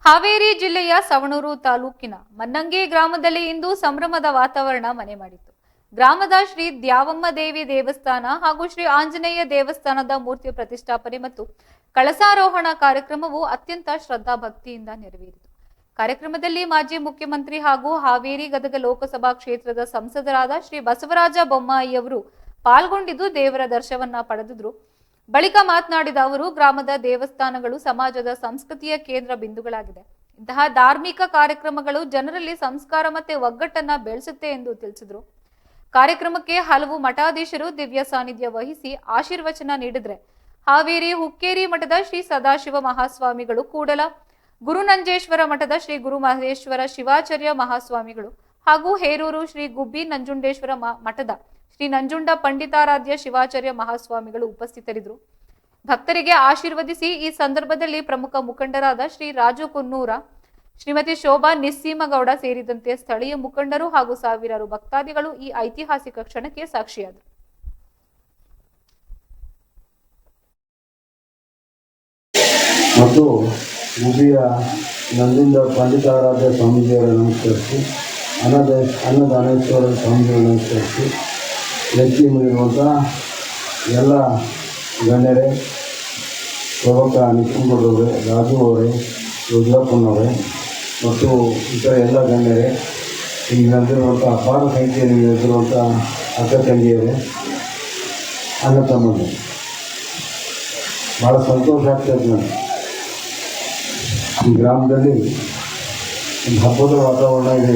ಹಾವೇರಿ ಜಿಲ್ಲೆಯ ಸವಣೂರು ತಾಲೂಕಿನ ಮನ್ನಂಗೆ ಗ್ರಾಮದಲ್ಲಿ ಇಂದು ಸಂಭ್ರಮದ ವಾತಾವರಣ ಮನೆ ಮಾಡಿತ್ತು. ಗ್ರಾಮದ ಶ್ರೀ ದ್ಯಾವಮ್ಮ ದೇವಿ ದೇವಸ್ಥಾನ ಹಾಗೂ ಶ್ರೀ ಆಂಜನೇಯ ದೇವಸ್ಥಾನದ ಮೂರ್ತಿ ಪ್ರತಿಷ್ಠಾಪನೆ ಮತ್ತು ಕಳಸಾರೋಹಣ ಕಾರ್ಯಕ್ರಮವು ಅತ್ಯಂತ ಶ್ರದ್ಧಾ ಭಕ್ತಿಯಿಂದ ನೆರವೇರಿತು. ಕಾರ್ಯಕ್ರಮದಲ್ಲಿ ಮಾಜಿ ಮುಖ್ಯಮಂತ್ರಿ ಹಾಗೂ ಹಾವೇರಿ ಗದಗ ಲೋಕಸಭಾ ಕ್ಷೇತ್ರದ ಸಂಸದರಾದ ಶ್ರೀ ಬಸವರಾಜ ಬೊಮ್ಮಾಯಿ ಅವರು ಪಾಲ್ಗೊಂಡಿದ್ದು ದೇವರ ದರ್ಶನವನ್ನ ಪಡೆದಿದ್ರು. ಬಳಿಕ ಮಾತನಾಡಿದ ಅವರು, ಗ್ರಾಮದ ದೇವಸ್ಥಾನಗಳು ಸಮಾಜದ ಸಂಸ್ಕೃತಿಯ ಕೇಂದ್ರ ಬಿಂದುಗಳಾಗಿದೆ. ಇಂತಹ ಧಾರ್ಮಿಕ ಕಾರ್ಯಕ್ರಮಗಳು ಜನರಲ್ಲಿ ಸಂಸ್ಕಾರ ಮತ್ತೆ ಒಗ್ಗಟ್ಟನ್ನ ಬೆಳೆಸುತ್ತೆ ಎಂದು ತಿಳಿಸಿದರು. ಕಾರ್ಯಕ್ರಮಕ್ಕೆ ಹಲವು ಮಠಾಧೀಶರು ದಿವ್ಯ ಸಾನ್ನಿಧ್ಯ ವಹಿಸಿ ಆಶೀರ್ವಚನ ನೀಡಿದ್ರೆ ಹಾವೇರಿ ಹುಕ್ಕೇರಿ ಮಠದ ಶ್ರೀ ಸದಾಶಿವ ಮಹಾಸ್ವಾಮಿಗಳು, ಕೂಡಲ ಗುರುನಂಜೇಶ್ವರ ಮಠದ ಶ್ರೀ ಗುರು ಮಹೇಶ್ವರ ಶಿವಾಚಾರ್ಯ ಮಹಾಸ್ವಾಮಿಗಳು ಹಾಗೂ ಹೇರೂರು ಶ್ರೀ ಗುಬ್ಬಿ ನಂಜುಂಡೇಶ್ವರ ಮಠದ ಶ್ರೀ ನಂಜುಂಡ ಪಂಡಿತಾರಾಧ್ಯ ಶಿವಾಚಾರ್ಯ ಮಹಾಸ್ವಾಮಿಗಳು ಉಪಸ್ಥಿತರಿದ್ದರು. ಭಕ್ತರಿಗೆ ಆಶೀರ್ವದಿಸಿ ಈ ಸಂದರ್ಭದಲ್ಲಿ ಪ್ರಮುಖ ಮುಖಂಡರಾದ ಶ್ರೀ ರಾಜು ಕುನ್ನೂರ, ಶ್ರೀಮತಿ ಶೋಭಾ ನಿಸ್ಸೀಮಗೌಡ ಸೇರಿದಂತೆ ಸ್ಥಳೀಯ ಮುಖಂಡರು ಹಾಗೂ ಸಾವಿರಾರು ಭಕ್ತಾದಿಗಳು ಈ ಐತಿಹಾಸಿಕ ಕ್ಷಣಕ್ಕೆ ಸಾಕ್ಷಿಯಾದರು. ಮತ್ತು ಗುಬ್ಬಿಯ ನಂಜುಂಡ ಪಂಡಿತಾರಾಧ್ಯ ಸ್ವಾಮೀಜಿಯವರ ನಮಸ್ಕರಿಸಿ, ಅನ್ನದಾನೇಶ್ವರ ಸ್ವಾಮೀಜಿಯವರ ನಮಸ್ಕರಿಸಿ, ಲೆಕ್ಕಿ ಮುಗಿರುವಂಥ ಎಲ್ಲ ಗಣ್ಯರೇ, ಪ್ರಭಾಕ ನಿಖಿಲ್ಗೌಡರವರೇ, ರಾಜು ಅವರೇ, ರುದ್ರಪ್ಪನವರೇ ಮತ್ತು ಇತರ ಎಲ್ಲ ಗಣ್ಯರೇ, ಈಗ ನಡೆದಿರುವಂಥ ಅಪಾರ ಸಂಖ್ಯೆಯಲ್ಲಿ ನಡೆದಿರುವಂಥ ಅಕ್ಕ ತಂಗಿಯರೇ, ಅಣ್ಣ ತಮ್ಮಂದಿರು, ಭಾಳ ಸಂತೋಷ ಆಗ್ತದೆ ನನಗೆ. ಈ ಗ್ರಾಮದಲ್ಲಿ ಒಂದು ಹಬ್ಬದ ವಾತಾವರಣ ಇದೆ.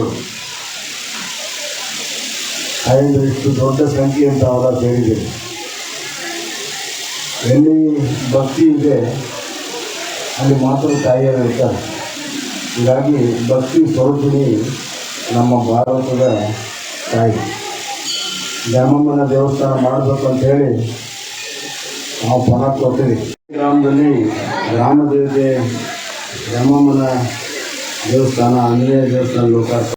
ಹಾಗೆಂದರೆ ಇಷ್ಟು ದೊಡ್ಡ ಸಂಖ್ಯೆಯನ್ನು ತಾವೆಲ್ಲ ಸೇರಿದೆ. ಎಲ್ಲಿ ಭಕ್ತಿ ಇದೆ ಅಲ್ಲಿ ಮಾತ್ರ ತಾಯಿಯರು ಇರ್ತಾರೆ. ಹೀಗಾಗಿ ಭಕ್ತಿ ಸ್ವರೂಪಿಣಿ ನಮ್ಮ ಭಾರತದ ತಾಯಿ. ದ್ಯಾಮಮ್ಮನ ದೇವಸ್ಥಾನ ಮಾಡಬೇಕು ಅಂತೇಳಿ ನಾವು ಪಣ ಕೊಡ್ತೀವಿ. ಗ್ರಾಮದಲ್ಲಿ ಗ್ರಾಮ ದೇವತೆ ದ್ಯಾಮಮ್ಮನ ದೇವಸ್ಥಾನ, ಆಂಜನೇಯ ದೇವಸ್ಥಾನ ಲೋಕಾರ್ಪಣೆ